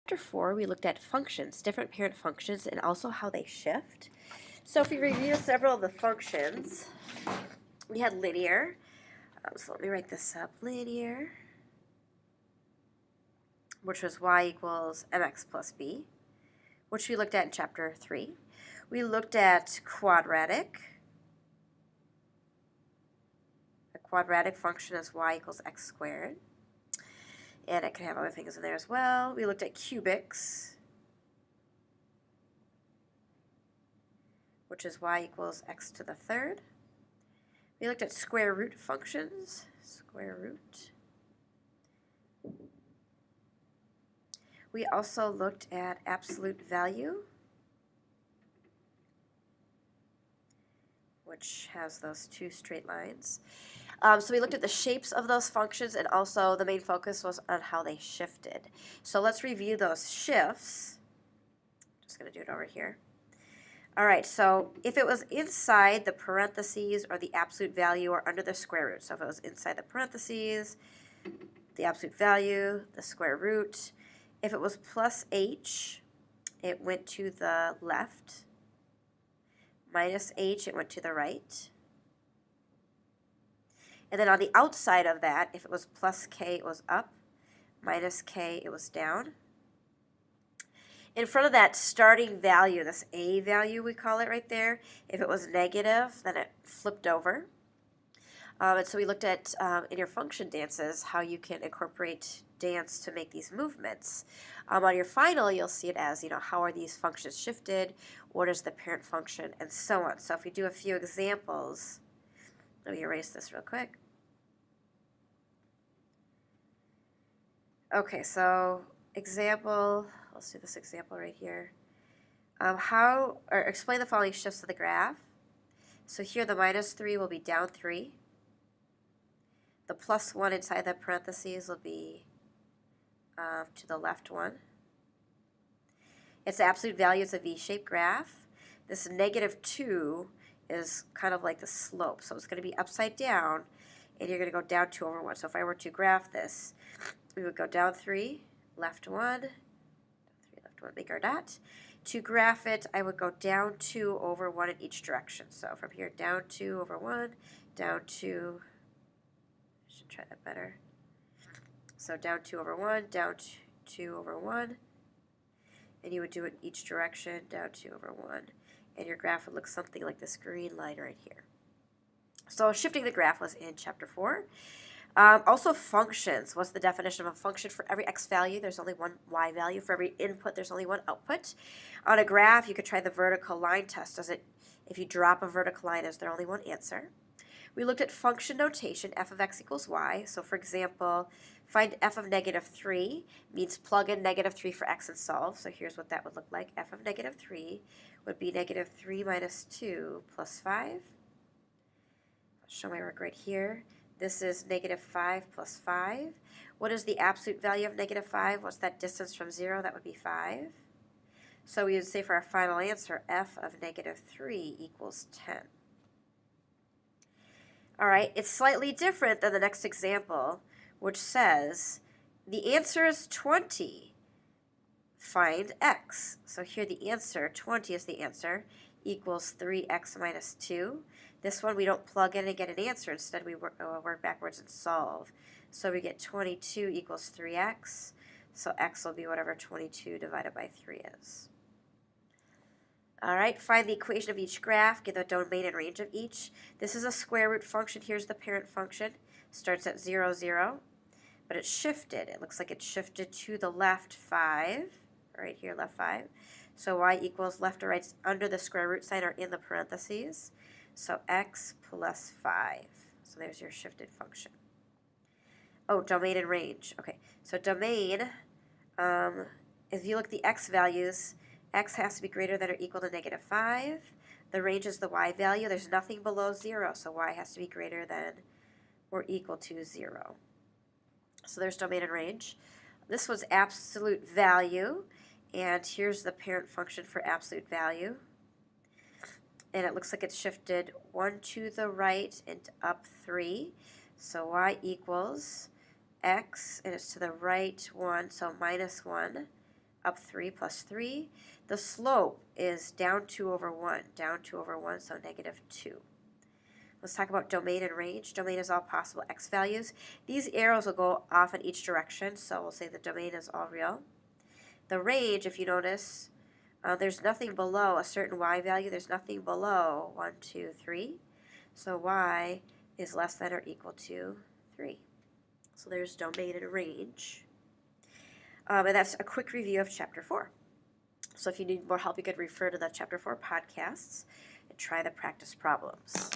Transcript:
Chapter 4, we looked at functions, different parent functions, and also how they shift. So if we review several of the functions, we had linear. So let me write this up. Linear, which was y equals mx plus b, which we looked at in Chapter 3. We looked at quadratic. A quadratic function is y equals x squared. And it can have other things in there as well. We looked at cubics, which is y equals x to the third. We looked at square root functions, square root. We also looked at absolute value, which has those two straight lines. So we looked at the shapes of those functions, and also the main focus was on how they shifted. So let's review those shifts. Just going to do it over here. All right, so if it was inside the parentheses or the absolute value or under the square root, so if it was inside the parentheses, the absolute value, the square root, if it was plus h, it went to the left. Minus h, it went to the right. And then on the outside of that, if it was plus k, it was up. Minus k, it was down. In front of that starting value, this a value we call it right there, if it was negative, then it flipped over. And so we looked at, in your function dances, how you can incorporate dance to make these movements. On your final, you'll see it as, how are these functions shifted, what is the parent function, and so on. So if we do a few examples, let me erase this real quick. Okay, so example, let's do this example right here. Explain the following shifts of the graph. So here the minus 3 will be down 3. The plus 1 inside the parentheses will be to the left 1. Its absolute value is a V-shaped graph. This negative 2 is kind of like the slope, so it's going to be upside down, and you're going to go down 2 over 1. So if I were to graph this, we would go down 3, left 1, 3, left 1, make our dot. To graph it, I would go down 2 over 1 in each direction. So from here, down 2 over 1, down 2, I should try that better. So down 2 over 1, down 2 over 1, and you would do it in each direction, down 2 over 1, and your graph would look something like this green line right here. So shifting the graph was in Chapter 4. Also functions. What's the definition of a function? For every x value, there's only one y value. For every input, there's only one output. On a graph, you could try the vertical line test. If you drop a vertical line, is there only one answer? We looked at function notation, f of x equals y. So for example, find f of negative 3 means plug in negative 3 for x and solve. So here's what that would look like. F of negative 3 would be negative 3 minus 2 plus 5. I'll show my work right here. This is negative 5 plus 5. What is the absolute value of negative 5? What's that distance from 0? That would be 5. So we would say for our final answer, f of negative 3 equals 10. All right, it's slightly different than the next example, which says the answer is 20. Find x. So here the answer, 20 is the answer, equals 3x minus 2. This one we don't plug in and get an answer. Instead, we work backwards and solve. So we get 22 equals 3x. So x will be whatever 22 divided by 3 is. All right, find the equation of each graph. Give the domain and range of each. This is a square root function. Here's the parent function. Starts at 0, 0. But it shifted. It looks like it shifted to the left 5. Right here, left 5. So y equals left or right under the square root sign or in the parentheses. So x plus 5. So there's your shifted function. Oh, domain and range. Okay, so domain, if you look at the x values, x has to be greater than or equal to negative 5. The range is the y value. There's nothing below 0, so y has to be greater than or equal to 0. So there's domain and range. This was absolute value, and here's the parent function for absolute value. And it looks like it's shifted 1 to the right and up 3. So y equals x, and it's to the right 1, so minus 1 up 3 plus 3. The slope is down 2 over 1, so negative 2. Let's talk about domain and range. Domain is all possible x values. These arrows will go off in each direction, so we'll say the domain is all real. The range, if you notice, there's nothing below a certain y value. There's nothing below 1, 2, 3. So y is less than or equal to 3. So there's domain and range. And that's a quick review of Chapter 4. So if you need more help, you could refer to the Chapter 4 podcasts and try the practice problems.